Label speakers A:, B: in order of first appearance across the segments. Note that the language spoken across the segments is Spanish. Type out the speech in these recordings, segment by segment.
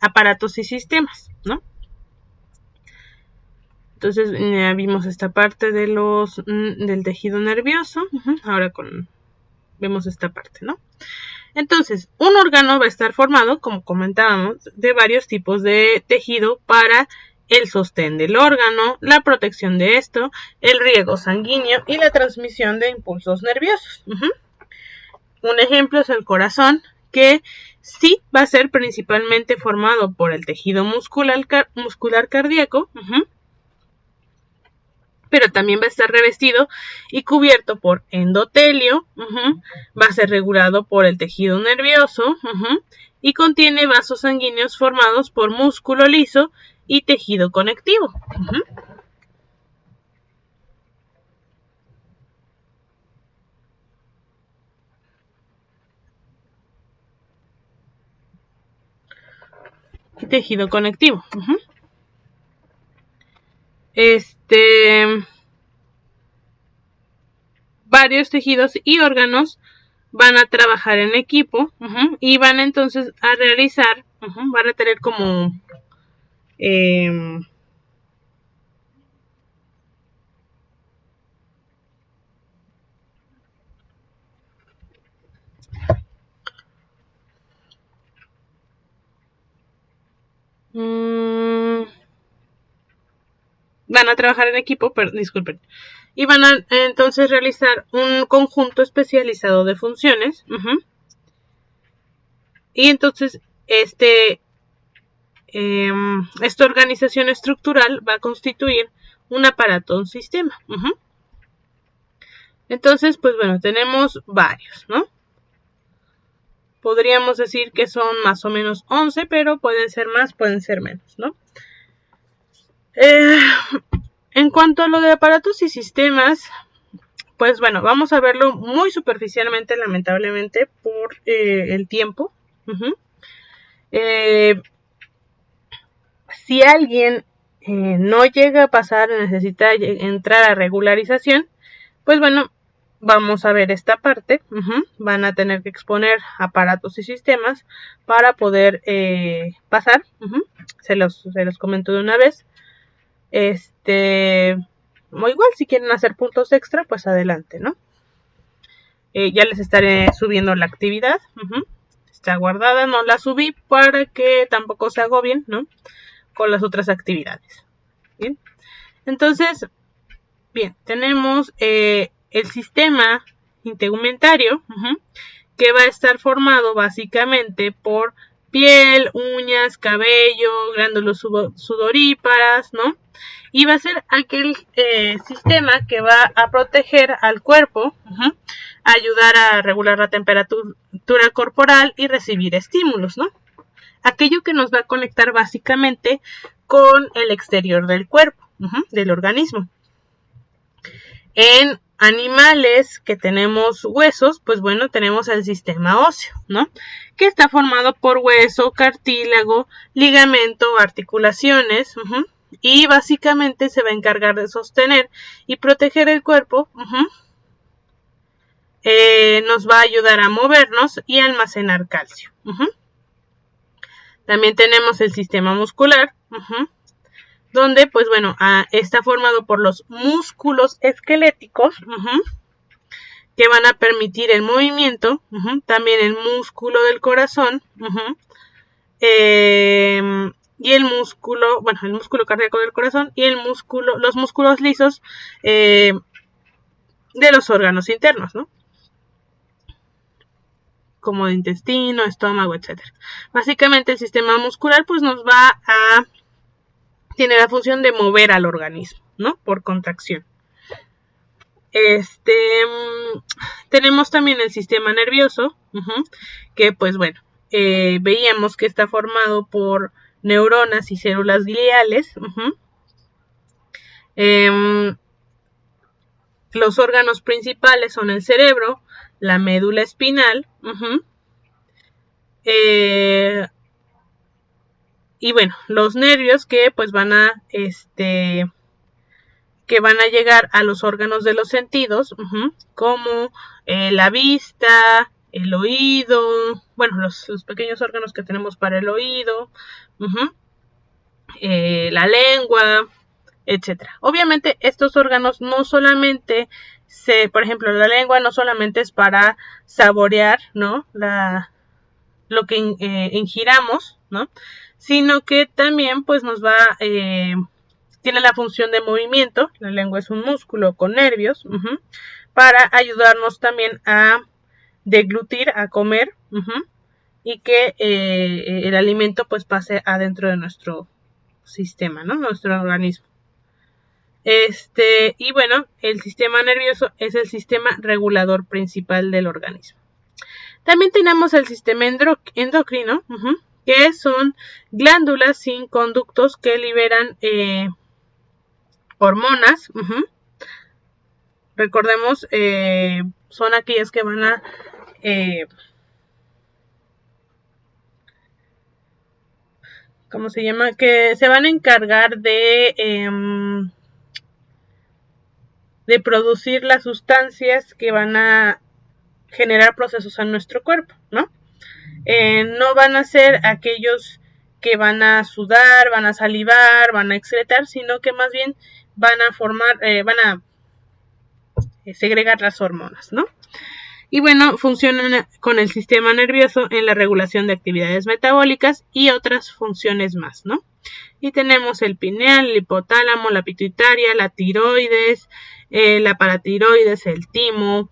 A: aparatos y sistemas, ¿no? Entonces ya vimos esta parte de del tejido nervioso. Ahora vemos esta parte, ¿no? Entonces, un órgano va a estar formado, como comentábamos, de varios tipos de tejido para el sostén del órgano, la protección de esto, el riego sanguíneo y la transmisión de impulsos nerviosos. Un ejemplo es el corazón, que sí va a ser principalmente formado por el tejido muscular cardíaco, pero también va a estar revestido y cubierto por endotelio, va a ser regulado por el tejido nervioso, y contiene vasos sanguíneos formados por músculo liso y tejido conectivo. Y tejido conectivo. Varios tejidos y órganos van a trabajar en equipo, y van entonces a realizar, van a tener como van a trabajar en equipo, disculpen, y van a entonces realizar un conjunto especializado de funciones, y entonces esta organización estructural va a constituir un aparato, un sistema. Entonces, pues bueno, tenemos varios, ¿no? Podríamos decir que son más o menos 11, pero pueden ser más, pueden ser menos, ¿no? En cuanto a lo de aparatos y sistemas, pues bueno, vamos a verlo muy superficialmente, lamentablemente, por el tiempo. Si alguien no llega a pasar, necesita entrar a regularización, pues bueno, vamos a ver esta parte. Van a tener que exponer aparatos y sistemas para poder pasar. Se los comento de una vez. O igual, si quieren hacer puntos extra, pues adelante, ¿no? Ya les estaré subiendo la actividad. Está guardada, no la subí para que tampoco se agobien, ¿no? Con las otras actividades. Bien. Entonces, bien, tenemos el sistema integumentario, que va a estar formado básicamente por piel, uñas, cabello, glándulas sudoríparas, ¿no? Y va a ser aquel sistema que va a proteger al cuerpo, ayudar a regular la temperatura corporal y recibir estímulos, ¿no? Aquello que nos va a conectar básicamente con el exterior del cuerpo, del organismo. En animales que tenemos huesos, pues bueno, tenemos el sistema óseo, ¿no? Que está formado por hueso, cartílago, ligamento, articulaciones, y básicamente se va a encargar de sostener y proteger el cuerpo. Nos va a ayudar a movernos y a almacenar calcio. También tenemos el sistema muscular, donde pues bueno, está formado por los músculos esqueléticos, que van a permitir el movimiento, también el músculo del corazón, y el músculo cardíaco del corazón, y los músculos lisos de los órganos internos, ¿no? Como el intestino, estómago, etc. Básicamente el sistema muscular pues nos va a tiene la función de mover al organismo, ¿no? Por contracción. Tenemos también el sistema nervioso, que pues bueno, veíamos que está formado por neuronas y células gliales. Los órganos principales son el cerebro, la médula espinal, y bueno, los nervios que pues van a llegar a los órganos de los sentidos, como la vista, el oído, bueno, los pequeños órganos que tenemos para el oído, la lengua, etcétera. Obviamente estos órganos no solamente por ejemplo, la lengua no solamente es para saborear, ¿no? Lo que ingiramos, ¿no? Sino que también pues nos va, tiene la función de movimiento, la lengua es un músculo con nervios, para ayudarnos también a deglutir, a comer, y que el alimento pues pase adentro de nuestro sistema, ¿no? Nuestro organismo. Y bueno, el sistema nervioso es el sistema regulador principal del organismo. También tenemos el sistema endocrino, que son glándulas sin conductos que liberan hormonas. Recordemos, son aquellas que van a ¿cómo se llama? Que se van a encargar de producir las sustancias que van a generar procesos en nuestro cuerpo, ¿no? No van a ser aquellos que van a sudar, van a salivar, van a excretar, sino que más bien van a van a segregar las hormonas, ¿no? Y bueno, funcionan con el sistema nervioso en la regulación de actividades metabólicas y otras funciones más, ¿no? Y tenemos el pineal, el hipotálamo, la pituitaria, la tiroides, la paratiroides, el timo,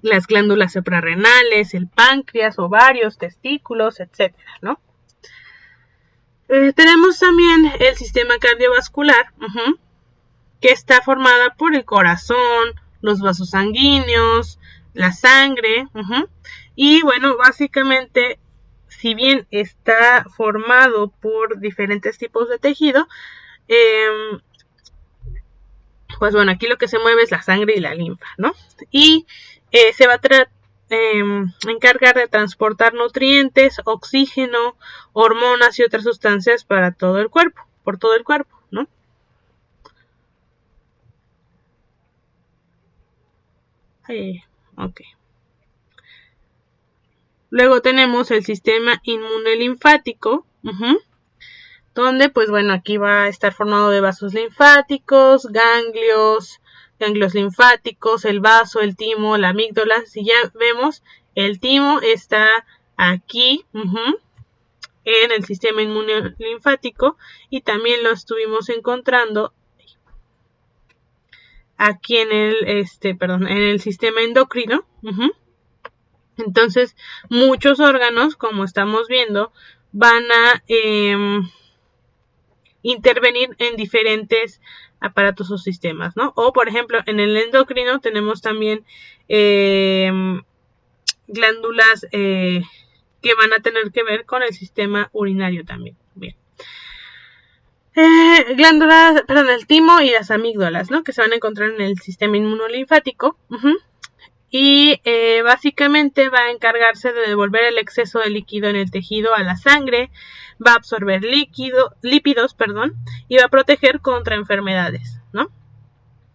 A: las glándulas suprarrenales, el páncreas, ovarios, testículos, etcétera, ¿no? Tenemos también el sistema cardiovascular, que está formada por el corazón, los vasos sanguíneos, la sangre, y bueno, básicamente, si bien está formado por diferentes tipos de tejido, pues bueno, aquí lo que se mueve es la sangre y la linfa, ¿no? Y se va a encargar de transportar nutrientes, oxígeno, hormonas y otras sustancias para todo el cuerpo, por todo el cuerpo, ¿no? Ok. Luego tenemos el sistema inmunolinfático, donde pues bueno, aquí va a estar formado de vasos linfáticos, ganglios linfáticos, el vaso, el timo, la amígdala. Si ya vemos, el timo está aquí, en el sistema inmunolinfático, y también lo estuvimos encontrando aquí en en el sistema endocrino. Entonces, muchos órganos, como estamos viendo, van a intervenir en diferentes aparatos o sistemas, ¿no? O, por ejemplo, en el endocrino tenemos también glándulas que van a tener que ver con el sistema urinario también. Bien. Glándulas, perdón, el timo y las amígdalas, ¿no? Que se van a encontrar en el sistema inmunolinfático. Y básicamente va a encargarse de devolver el exceso de líquido en el tejido a la sangre, va a absorber lípidos, y va a proteger contra enfermedades, ¿no?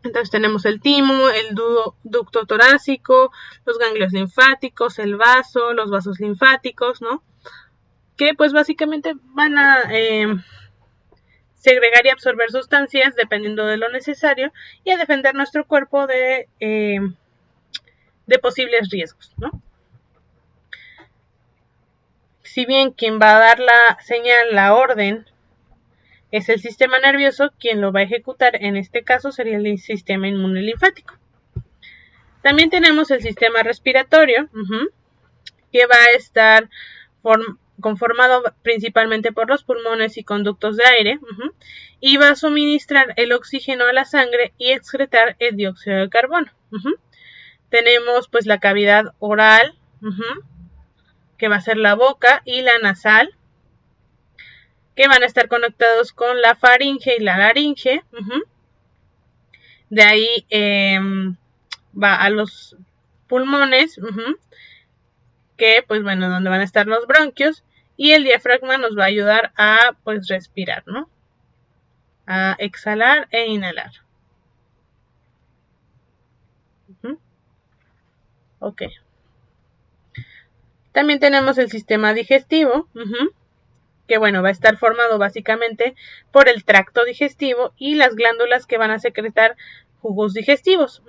A: Entonces tenemos el timo, el ducto torácico, los ganglios linfáticos, el vaso, los vasos linfáticos, ¿no? Que pues básicamente van a segregar y absorber sustancias dependiendo de lo necesario y a defender nuestro cuerpo de posibles riesgos, ¿no? Si bien quien va a dar la señal, la orden, es el sistema nervioso, quien lo va a ejecutar en este caso sería el sistema inmunolinfático. También tenemos el sistema respiratorio, que va a estar conformado principalmente por los pulmones y conductos de aire, y va a suministrar el oxígeno a la sangre y excretar el dióxido de carbono. Tenemos pues la cavidad oral, que va a ser la boca, y la nasal, que van a estar conectados con la faringe y la laringe. De ahí va a los pulmones, que pues bueno, donde van a estar los bronquios, y el diafragma nos va a ayudar a pues respirar, ¿no? A exhalar e inhalar. Ok. También tenemos el sistema digestivo, que bueno, va a estar formado básicamente por el tracto digestivo y las glándulas que van a secretar jugos digestivos.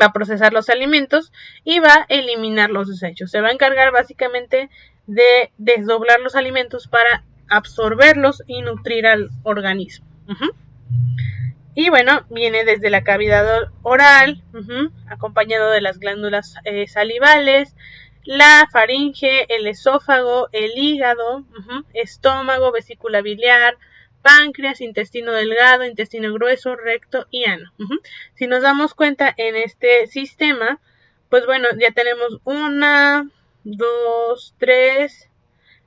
A: Va a procesar los alimentos y va a eliminar los desechos. Se va a encargar básicamente de desdoblar los alimentos para absorberlos y nutrir al organismo. Y bueno, viene desde la cavidad oral, acompañado de las glándulas salivales, la faringe, el esófago, el hígado, estómago, vesícula biliar, páncreas, intestino delgado, intestino grueso, recto y ano. Si nos damos cuenta en este sistema, pues bueno, ya tenemos 1, 2, 3,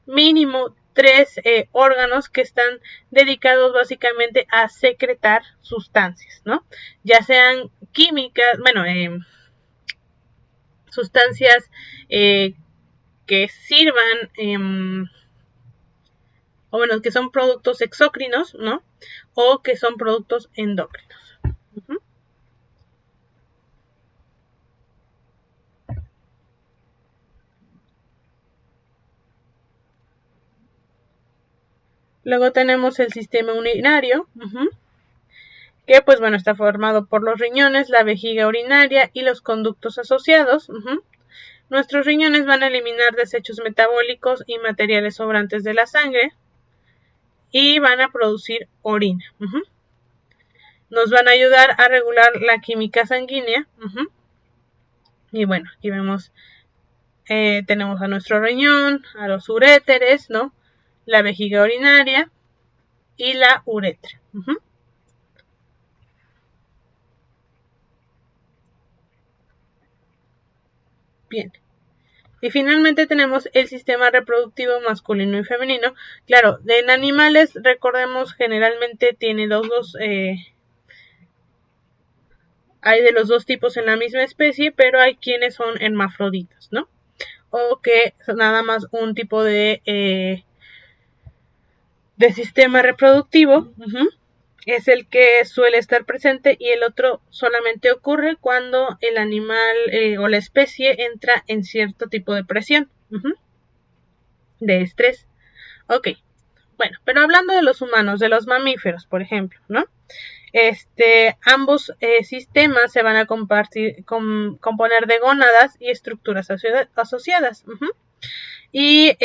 A: mínimo 3 órganos que están dedicados básicamente a secretar sustancias, ¿no? Ya sean químicas, bueno, sustancias que sirvan, o bueno, que son productos exócrinos, ¿no? O que son productos endócrinos. Luego tenemos el sistema urinario, que pues bueno, está formado por los riñones, la vejiga urinaria y los conductos asociados. Nuestros riñones van a eliminar desechos metabólicos y materiales sobrantes de la sangre y van a producir orina. Nos van a ayudar a regular la química sanguínea. Y bueno, aquí vemos, tenemos a nuestro riñón, a los uréteres, ¿no? La vejiga urinaria y la uretra. Bien. Y finalmente tenemos el sistema reproductivo masculino y femenino. Claro, en animales, recordemos, generalmente tiene hay de los dos tipos en la misma especie, pero hay quienes son hermafroditas, ¿no? O que son nada más un tipo de sistema reproductivo. Es el que suele estar presente y el otro solamente ocurre cuando el animal o la especie entra en cierto tipo de presión, de estrés. Ok, bueno, pero hablando de los humanos, de los mamíferos, por ejemplo, ¿no? Ambos sistemas se van a componer de gónadas y estructuras asociadas. Y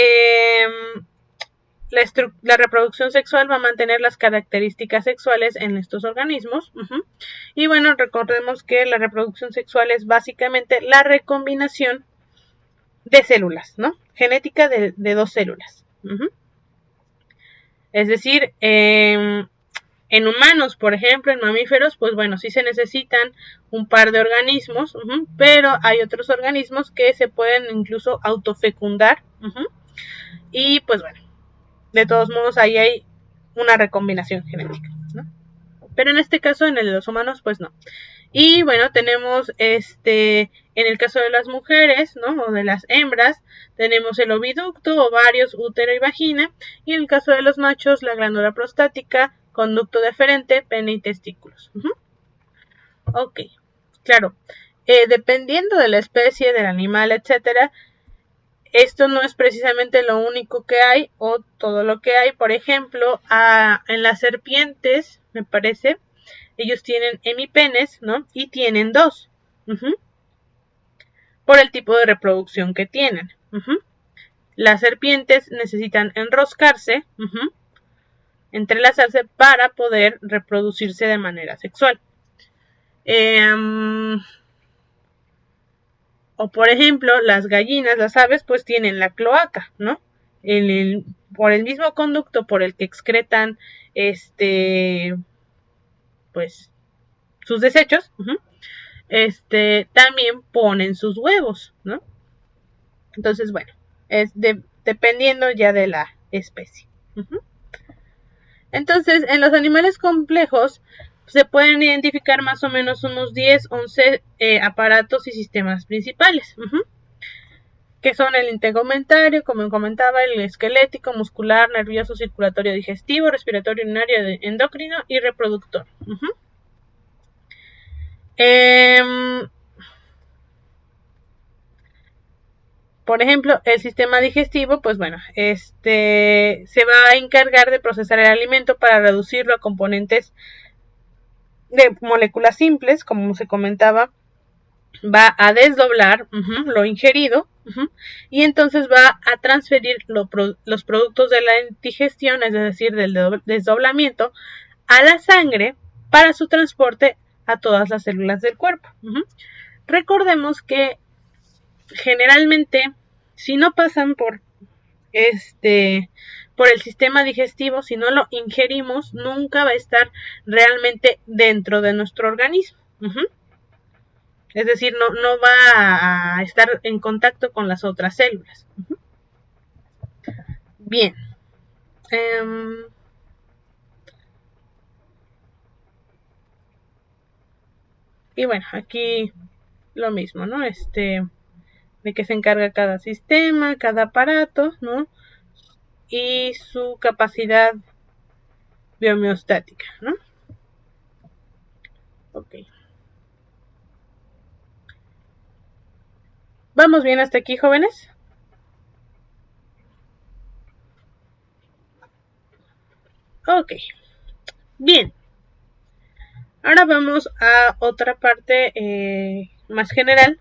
A: la reproducción sexual va a mantener las características sexuales en estos organismos. Y bueno, recordemos que la reproducción sexual es básicamente la recombinación de células, ¿no? Genética de 2 células. Es decir, en humanos, por ejemplo, en mamíferos, pues bueno, sí se necesitan un par de organismos, pero hay otros organismos que se pueden incluso autofecundar. Y pues bueno, de todos modos ahí hay una recombinación genética, ¿no? Pero en este caso, en el de los humanos, pues no. Y bueno, tenemos en el caso de las mujeres, ¿no? O de las hembras, tenemos el oviducto, ovarios, útero y vagina. Y en el caso de los machos, la glándula prostática, conducto deferente, pene y testículos. Ok, claro. Dependiendo de la especie, del animal, etcétera, esto no es precisamente lo único que hay o todo lo que hay. Por ejemplo, en las serpientes, me parece, ellos tienen hemipenes, ¿no? Y tienen 2. Por el tipo de reproducción que tienen. Las serpientes necesitan enroscarse, entrelazarse para poder reproducirse de manera sexual. O por ejemplo, las gallinas, las aves, pues tienen la cloaca, ¿no? Por el mismo conducto por el que excretan, pues, sus desechos, también ponen sus huevos, ¿no? Entonces, bueno, es dependiendo ya de la especie. Entonces, en los animales complejos se pueden identificar más o menos unos 10, 11 aparatos y sistemas principales, que son el integumentario, como comentaba, el esquelético, muscular, nervioso, circulatorio, digestivo, respiratorio, urinario, endocrino y reproductor. Por ejemplo, el sistema digestivo, pues bueno, se va a encargar de procesar el alimento para reducirlo a componentes de moléculas simples, como se comentaba, va a desdoblar lo ingerido y entonces va a transferir los productos de la digestión, es decir, del desdoblamiento, a la sangre para su transporte a todas las células del cuerpo. Recordemos que generalmente, si no pasan por el sistema digestivo, si no lo ingerimos, nunca va a estar realmente dentro de nuestro organismo. Es decir, no va a estar en contacto con las otras células. Bien. Y bueno, aquí lo mismo, ¿no? De que se encarga cada sistema, cada aparato, ¿no? Y su capacidad biohomeostática, ¿no? Ok. ¿Vamos bien hasta aquí, jóvenes? Ok. Bien. Ahora vamos a otra parte más general,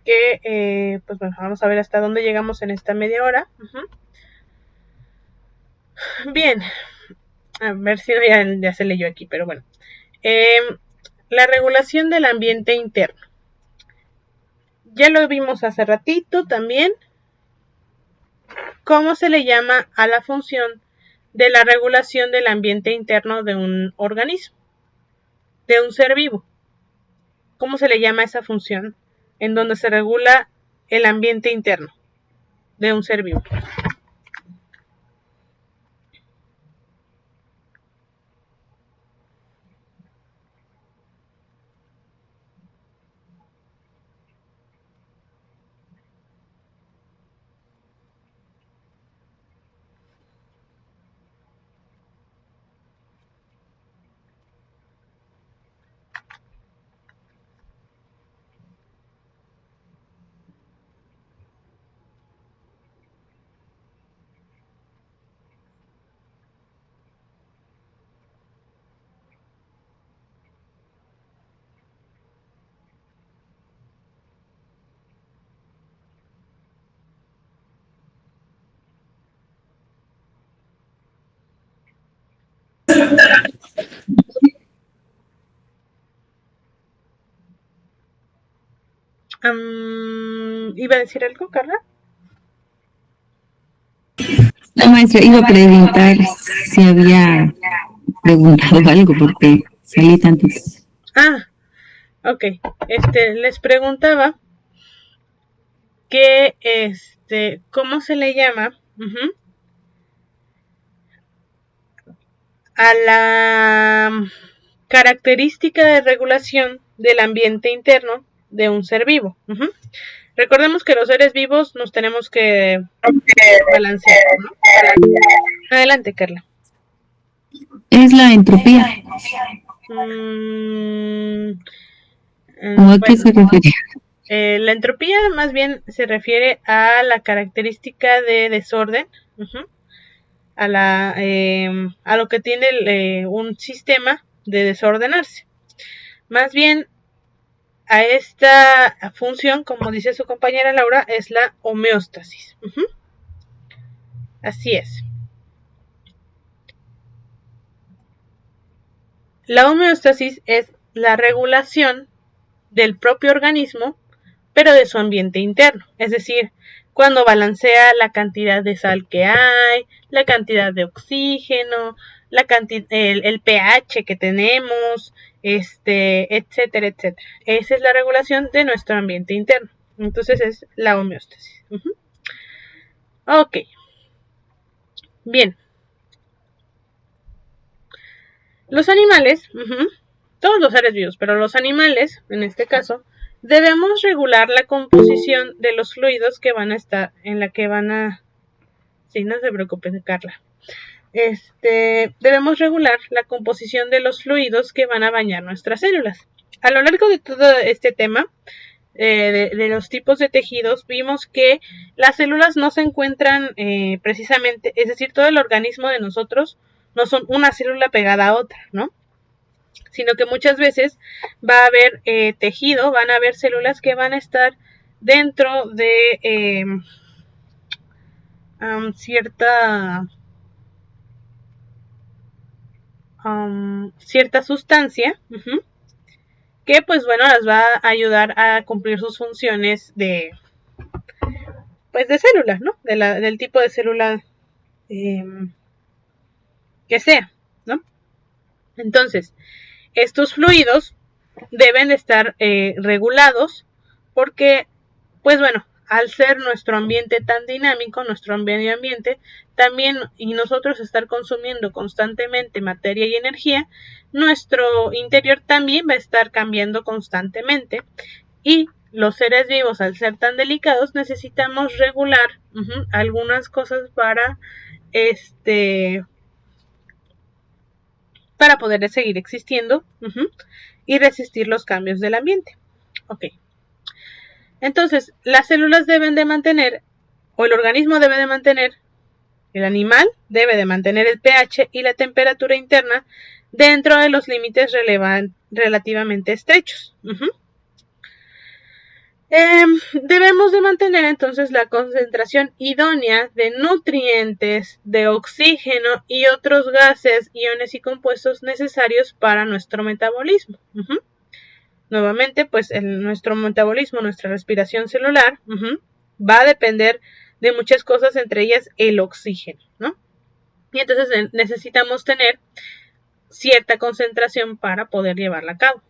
A: que pues bueno, vamos a ver hasta dónde llegamos en esta media hora. Bien, a ver si ya se leyó aquí, pero bueno. La regulación del ambiente interno. Ya lo vimos hace ratito también. ¿Cómo se le llama a la función de la regulación del ambiente interno de un organismo, de un ser vivo? ¿Cómo se le llama a esa función en donde se regula el ambiente interno de un ser vivo? ¿Iba a decir algo, Carla?
B: No, maestra, iba a preguntar si había preguntado algo porque salí tantos.
A: Ah, ok. Les preguntaba que, ¿cómo se le llama a la característica de regulación del ambiente interno de un ser vivo? Recordemos que los seres vivos nos tenemos que balancear, ¿no? Adelante, Carla.
B: Es la entropía. ¿O a qué se refiere?
A: La entropía más bien se refiere a la característica de desorden, a lo que tiene un sistema de desordenarse. Más bien a esta función, como dice su compañera Laura, es la homeostasis. Así es. La homeostasis es la regulación del propio organismo, pero de su ambiente interno. Es decir, cuando balancea la cantidad de sal que hay, la cantidad de oxígeno, el pH que tenemos, etcétera, etcétera. Esa es la regulación de nuestro ambiente interno. Entonces es la homeostasis. Ok. Bien. Los animales, todos los seres vivos, pero los animales, en este caso, debemos regular la composición de los fluidos que van a estar, en la que van a... Sí, no se preocupe, Carla. Debemos regular la composición de los fluidos que van a bañar nuestras células. A lo largo de todo este tema, de los tipos de tejidos, vimos que las células no se encuentran precisamente, es decir, todo el organismo de nosotros no son una célula pegada a otra, ¿no? Sino que muchas veces va a haber tejido, van a haber células que van a estar dentro de cierta sustancia, que pues bueno, las va a ayudar a cumplir sus funciones de células, ¿no? Del tipo de célula que sea, ¿no? Entonces, estos fluidos deben estar regulados porque, pues bueno, al ser nuestro ambiente tan dinámico, nuestro medio ambiente, también, y nosotros estar consumiendo constantemente materia y energía, nuestro interior también va a estar cambiando constantemente, y los seres vivos, al ser tan delicados, necesitamos regular algunas cosas para poder seguir existiendo y resistir los cambios del ambiente. Ok. Entonces, las células deben de mantener, o el organismo debe de mantener, el animal debe de mantener el pH y la temperatura interna dentro de los límites relativamente estrechos. Debemos de mantener entonces la concentración idónea de nutrientes, de oxígeno y otros gases, iones y compuestos necesarios para nuestro metabolismo. Nuevamente, pues nuestro metabolismo, nuestra respiración celular, va a depender de muchas cosas, entre ellas el oxígeno, ¿no? Y entonces necesitamos tener cierta concentración para poder llevarla a cabo.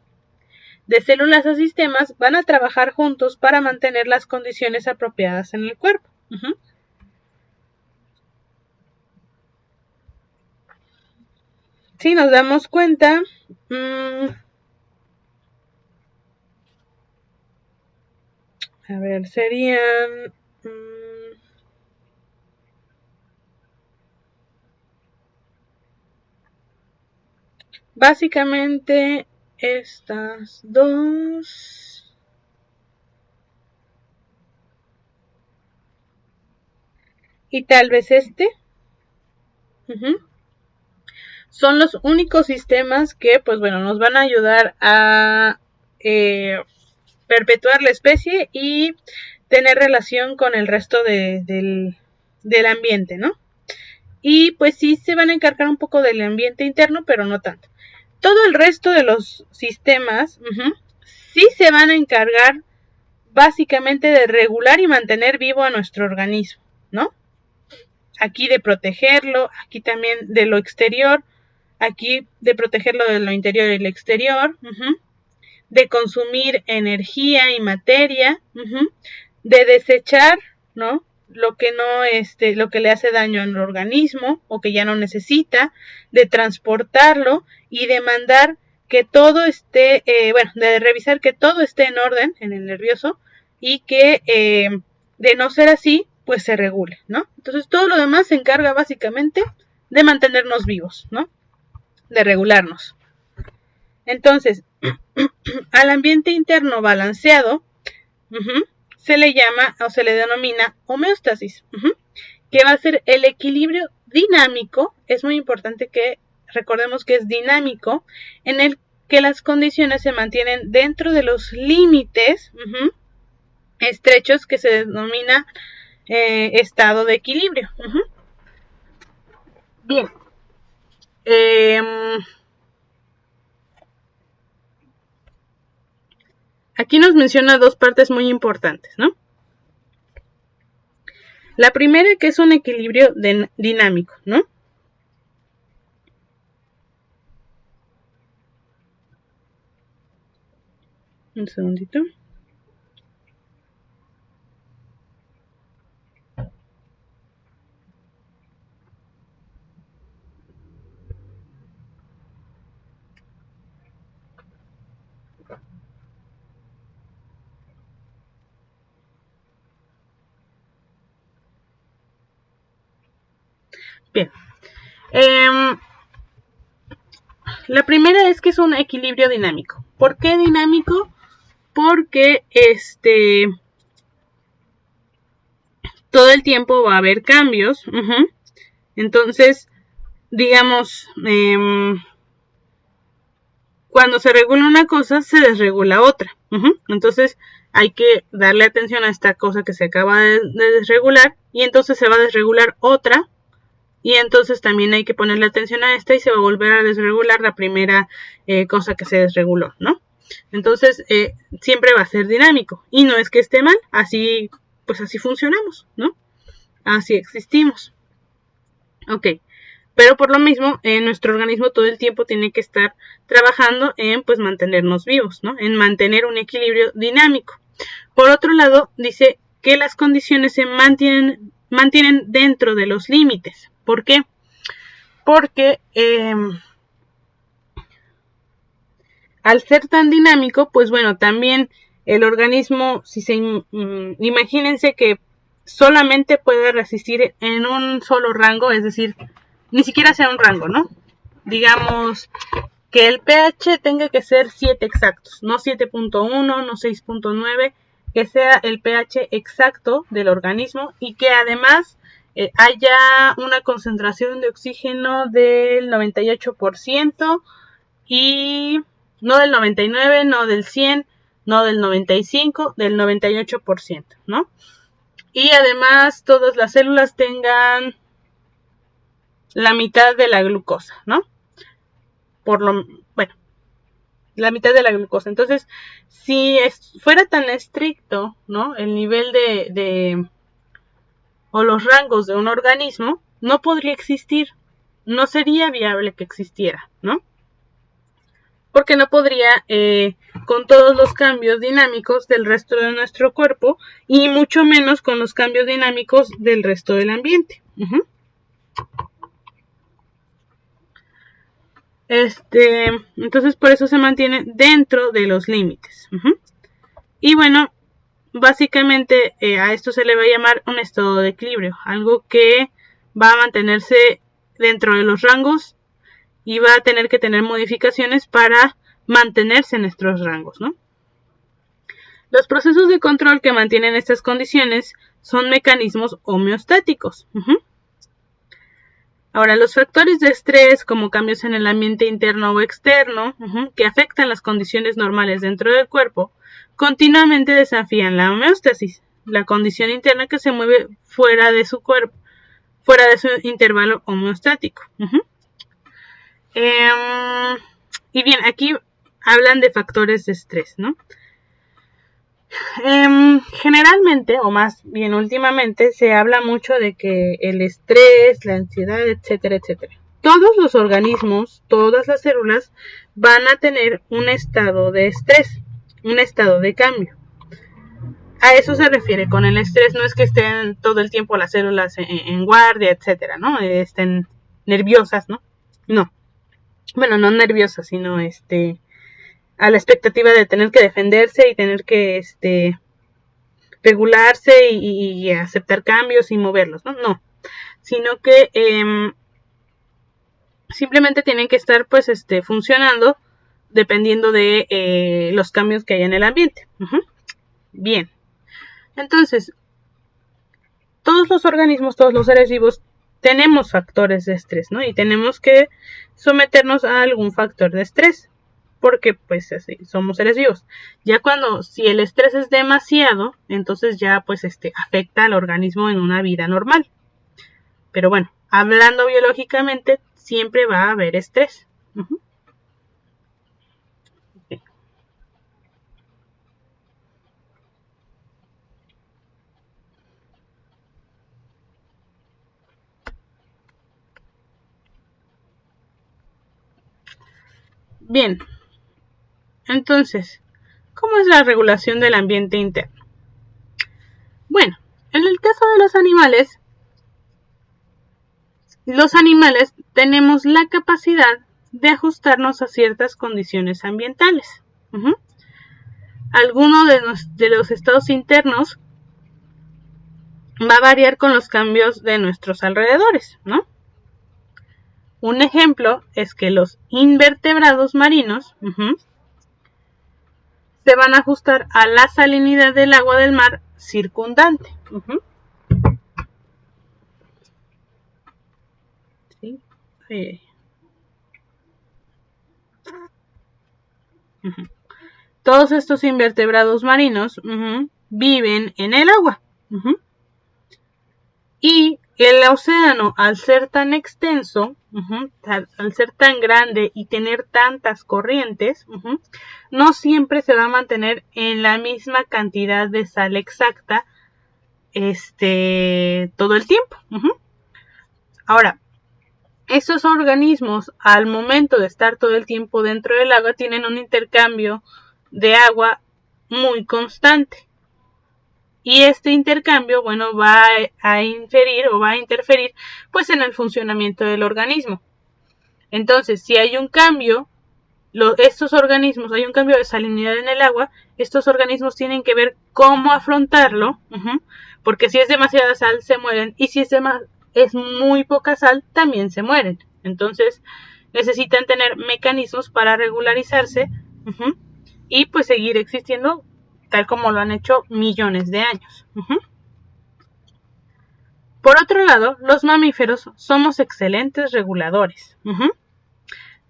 A: De células a sistemas van a trabajar juntos para mantener las condiciones apropiadas en el cuerpo. Si nos damos cuenta, a ver, serían básicamente estas dos. Y tal vez este. Son los únicos sistemas que, pues bueno, nos van a ayudar a perpetuar la especie y tener relación con el resto del ambiente, ¿no? Y pues sí se van a encargar un poco del ambiente interno, pero no tanto. Todo el resto de los sistemas sí se van a encargar básicamente de regular y mantener vivo a nuestro organismo, ¿no? Aquí de protegerlo, aquí también de lo exterior, aquí de protegerlo de lo interior y el exterior, de consumir energía y materia, de desechar, ¿no? Lo que no, lo que le hace daño al organismo o que ya no necesita, de transportarlo y de mandar que todo esté, de revisar que todo esté en orden en el nervioso y que de no ser así, pues se regule, ¿no? Entonces todo lo demás se encarga básicamente de mantenernos vivos, ¿no? De regularnos. Entonces, al ambiente interno balanceado, se le llama o se le denomina homeostasis, que va a ser el equilibrio dinámico. Es muy importante que recordemos que es dinámico, en el que las condiciones se mantienen dentro de los límites estrechos, que se denomina estado de equilibrio. Bien. Aquí nos menciona dos partes muy importantes, ¿no? La primera, que es un equilibrio dinámico, ¿no? Un segundito. Bien. La primera es que es un equilibrio dinámico. ¿Por qué dinámico? porque todo el tiempo va a haber cambios. Entonces, digamos, cuando se regula una cosa, se desregula otra. Entonces, hay que darle atención a esta cosa que se acaba de desregular, y entonces se va a desregular otra, y entonces también hay que ponerle atención a esta y se va a volver a desregular la primera cosa que se desreguló, ¿no? Entonces, siempre va a ser dinámico, y no es que esté mal, así, pues así funcionamos, ¿no? Así existimos. Ok, pero por lo mismo, nuestro organismo todo el tiempo tiene que estar trabajando en, pues, mantenernos vivos, ¿no? En mantener un equilibrio dinámico. Por otro lado, dice que las condiciones se mantienen dentro de los límites. ¿Por qué? Porque al ser tan dinámico, pues bueno, también el organismo, si se imagínense que solamente puede resistir en un solo rango, es decir, ni siquiera sea un rango, ¿no? Digamos que el pH tenga que ser 7 exactos, no 7.1, no 6.9, que sea el pH exacto del organismo y que además haya una concentración de oxígeno del 98% y no del 99, no del 100, no del 95, del 98%, ¿no? Y además todas las células tengan la mitad de la glucosa, ¿no? La mitad de la glucosa. Entonces, si fuera tan estricto, ¿no? El nivel o los rangos de un organismo, no podría existir. No sería viable que existiera, ¿no? Porque no podría con todos los cambios dinámicos del resto de nuestro cuerpo y mucho menos con los cambios dinámicos del resto del ambiente. Entonces por eso se mantiene dentro de los límites. Y bueno, básicamente a esto se le va a llamar un estado de equilibrio, algo que va a mantenerse dentro de los rangos y va a tener que tener modificaciones para mantenerse en estos rangos, ¿no? Los procesos de control que mantienen estas condiciones son mecanismos homeostáticos. Ahora, los factores de estrés, como cambios en el ambiente interno o externo, que afectan las condiciones normales dentro del cuerpo, continuamente desafían la homeostasis, la condición interna que se mueve fuera de su cuerpo, fuera de su intervalo homeostático. Y bien, aquí hablan de factores de estrés, ¿no? Generalmente, o más bien últimamente, se habla mucho de que el estrés, la ansiedad, etcétera, etcétera. Todos los organismos, todas las células van a tener un estado de estrés, un estado de cambio. A eso se refiere con el estrés, no es que estén todo el tiempo las células en guardia, etcétera, ¿no? Estén nerviosas, ¿no? No. Bueno, no nerviosas, sino a la expectativa de tener que defenderse y tener que regularse y aceptar cambios y moverlos, ¿no? No, sino que simplemente tienen que estar pues funcionando dependiendo de los cambios que hay en el ambiente. Bien, entonces todos los organismos, todos los seres vivos tenemos factores de estrés, ¿no? Y tenemos que someternos a algún factor de estrés, porque pues así, somos seres vivos. Ya si el estrés es demasiado, entonces ya pues afecta al organismo en una vida normal. Pero bueno, hablando biológicamente, siempre va a haber estrés. Okay. Bien, entonces, ¿cómo es la regulación del ambiente interno? Bueno, en el caso de los animales tenemos la capacidad de ajustarnos a ciertas condiciones ambientales. Alguno de los estados internos va a variar con los cambios de nuestros alrededores, ¿no? Un ejemplo es que los invertebrados marinos se van a ajustar a la salinidad del agua del mar circundante. ¿Sí? Todos estos invertebrados marinos viven en el agua. Y el océano, al ser tan extenso, al ser tan grande y tener tantas corrientes, no siempre se va a mantener en la misma cantidad de sal exacta todo el tiempo. Ahora, esos organismos, al momento de estar todo el tiempo dentro del agua, tienen un intercambio de agua muy constante. Y este intercambio, bueno, va a inferir o va a interferir pues en el funcionamiento del organismo. Entonces, si hay un cambio, estos organismos, hay un cambio de salinidad en el agua, estos organismos tienen que ver cómo afrontarlo, porque si es demasiada sal se mueren, y si es muy poca sal también se mueren. Entonces, necesitan tener mecanismos para regularizarse y pues seguir existiendo tal como lo han hecho millones de años. Por otro lado, los mamíferos somos excelentes reguladores.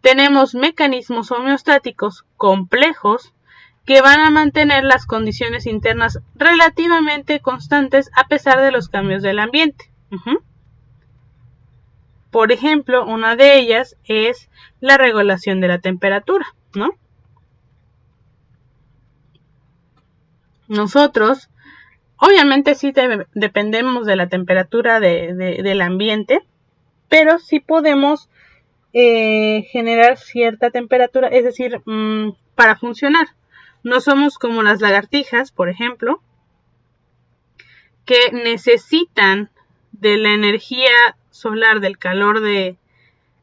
A: Tenemos mecanismos homeostáticos complejos que van a mantener las condiciones internas relativamente constantes a pesar de los cambios del ambiente. Por ejemplo, una de ellas es la regulación de la temperatura, ¿no? Nosotros, obviamente sí dependemos de la temperatura del ambiente, pero sí podemos generar cierta temperatura, es decir, para funcionar. No somos como las lagartijas, por ejemplo, que necesitan de la energía solar, del calor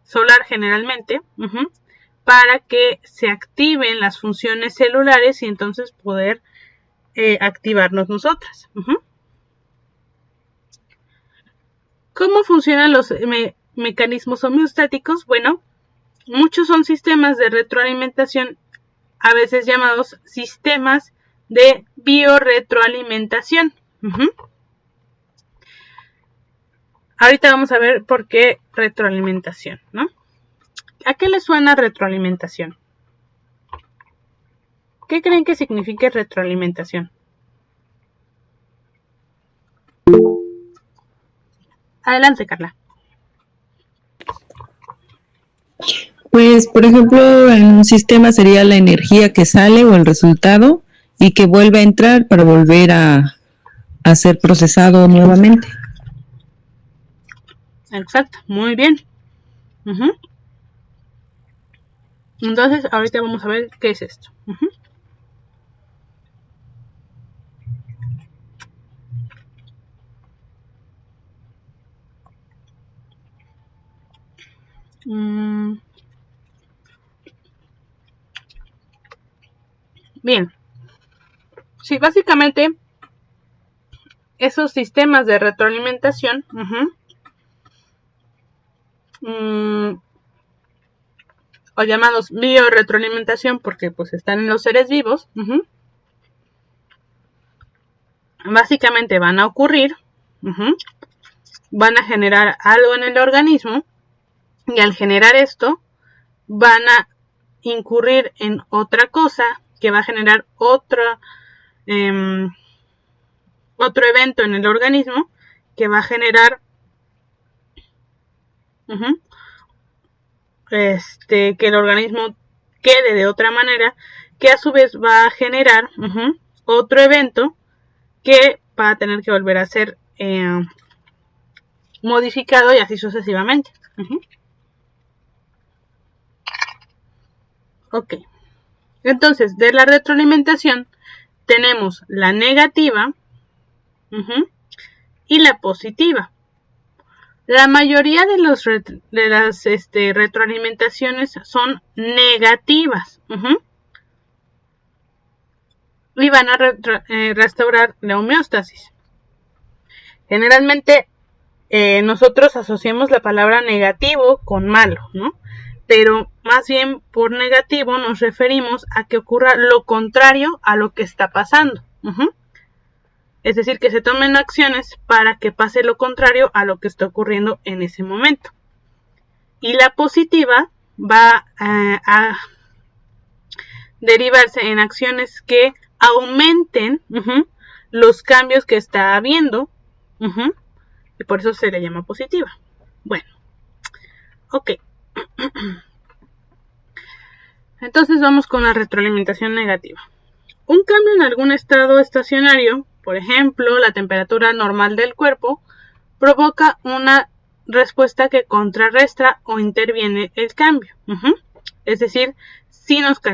A: solar generalmente, para que se activen las funciones celulares y entonces poder activarnos nosotras. ¿Cómo funcionan los mecanismos homeostáticos? Bueno, muchos son sistemas de retroalimentación, a veces llamados sistemas de biorretroalimentación. Ahorita vamos a ver por qué retroalimentación, ¿no? ¿A qué le suena retroalimentación? ¿Qué creen que signifique retroalimentación? Adelante, Carla.
B: Pues, por ejemplo, en un sistema sería la energía que sale o el resultado y que vuelve a entrar para volver a ser procesado nuevamente.
A: Exacto, muy bien. Entonces, ahorita vamos a ver qué es esto. Bien. Sí, básicamente esos sistemas de retroalimentación o llamados biorretroalimentación porque pues están en los seres vivos, básicamente van a ocurrir, van a generar algo en el organismo y al generar esto van a incurrir en otra cosa que va a generar otro evento en el organismo que va a generar que el organismo quede de otra manera, que a su vez va a generar otro evento que va a tener que volver a ser modificado y así sucesivamente. Ok. Entonces, de la retroalimentación tenemos la negativa y la positiva. La mayoría de las retroalimentaciones son negativas y van a restaurar la homeostasis. Generalmente nosotros asociamos la palabra negativo con malo, ¿no? pero más bien por negativo nos referimos a que ocurra lo contrario a lo que está pasando. Es decir, que se tomen acciones para que pase lo contrario a lo que está ocurriendo en ese momento. Y la positiva va a derivarse en acciones que aumenten los cambios que está habiendo, y por eso se le llama positiva. Bueno, ok. Entonces vamos con la retroalimentación negativa. Un cambio en algún estado estacionario, por ejemplo, la temperatura normal del cuerpo, provoca una respuesta que contrarresta o interviene el cambio. Es decir, si nuestro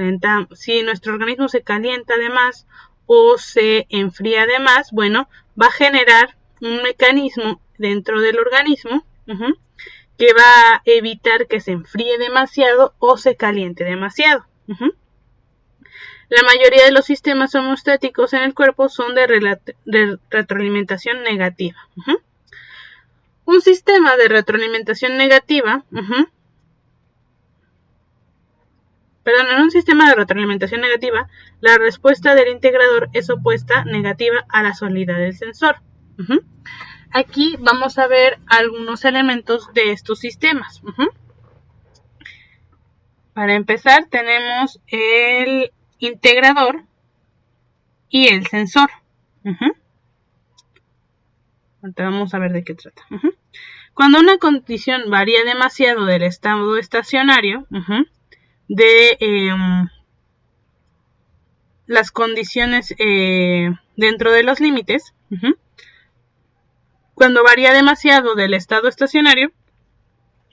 A: organismo se calienta de más o se enfría de más, bueno, va a generar un mecanismo dentro del organismo que va a evitar que se enfríe demasiado o se caliente demasiado. La mayoría de los sistemas homostáticos en el cuerpo son de retroalimentación negativa. Un sistema de retroalimentación negativa, en un sistema de retroalimentación negativa, la respuesta del integrador es opuesta negativa a la solidez del sensor. Aquí vamos a ver algunos elementos de estos sistemas. Para empezar, tenemos el integrador y el sensor. Vamos a ver de qué trata. Cuando una condición varía demasiado del estado estacionario, de las condiciones dentro de los límites, cuando varía demasiado del estado estacionario,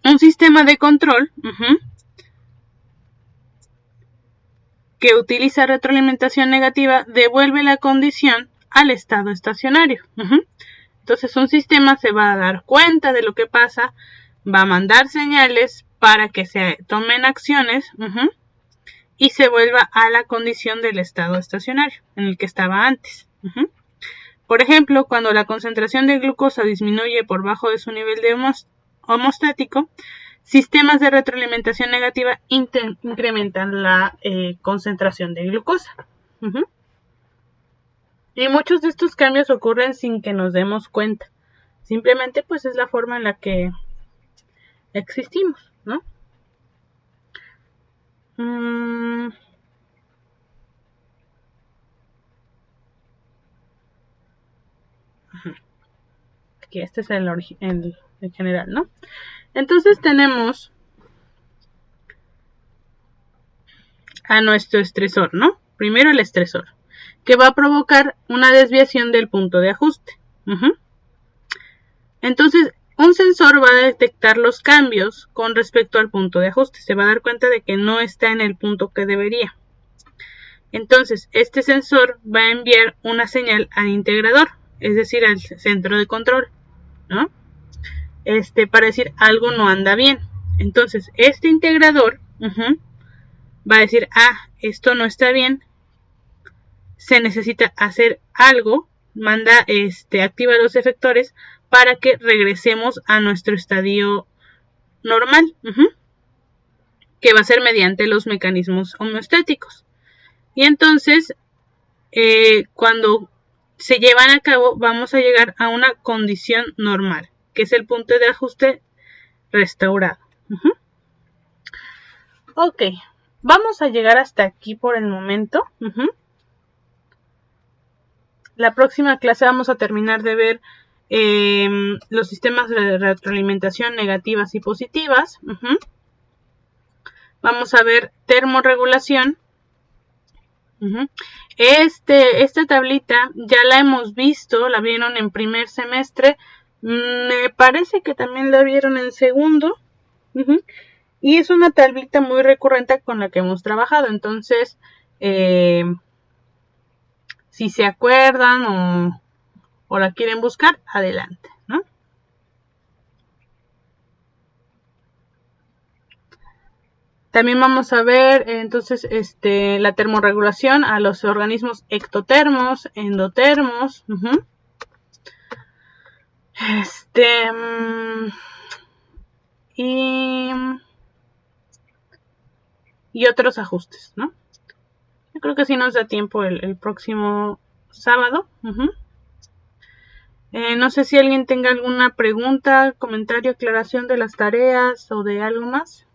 A: un sistema de control que utiliza retroalimentación negativa devuelve la condición al estado estacionario. Entonces un sistema se va a dar cuenta de lo que pasa, va a mandar señales para que se tomen acciones y se vuelva a la condición del estado estacionario en el que estaba antes. Por ejemplo, cuando la concentración de glucosa disminuye por bajo de su nivel de homostático, sistemas de retroalimentación negativa incrementan la concentración de glucosa. Y muchos de estos cambios ocurren sin que nos demos cuenta. Simplemente pues es la forma en la que existimos, ¿no? Aquí este es el general, ¿no? Entonces tenemos a nuestro estresor, ¿no? Primero el estresor, que va a provocar una desviación del punto de ajuste. Entonces, un sensor va a detectar los cambios con respecto al punto de ajuste. Se va a dar cuenta de que no está en el punto que debería. Entonces, este sensor va a enviar una señal al integrador, es decir, al centro de control, ¿no? Para decir algo no anda bien. Entonces, este integrador va a decir, esto no está bien, se necesita hacer algo, activa los efectores para que regresemos a nuestro estadio normal, que va a ser mediante los mecanismos homeostáticos. Y entonces, cuando se llevan a cabo, vamos a llegar a una condición normal, que es el punto de ajuste restaurado. Ok, vamos a llegar hasta aquí por el momento. La próxima clase vamos a terminar de ver los sistemas de retroalimentación negativas y positivas. Vamos a ver termorregulación. Esta tablita ya la hemos visto, la vieron en primer semestre. Me parece que también la vieron en segundo. Y es una tablita muy recurrente con la que hemos trabajado. Entonces, si se acuerdan o la quieren buscar, adelante, ¿no? También vamos a ver entonces la termorregulación a los organismos ectotermos, endotermos. Y y otros ajustes, ¿no? Yo creo que sí nos da tiempo el próximo sábado. No sé si alguien tenga alguna pregunta, comentario, aclaración de las tareas o de algo más.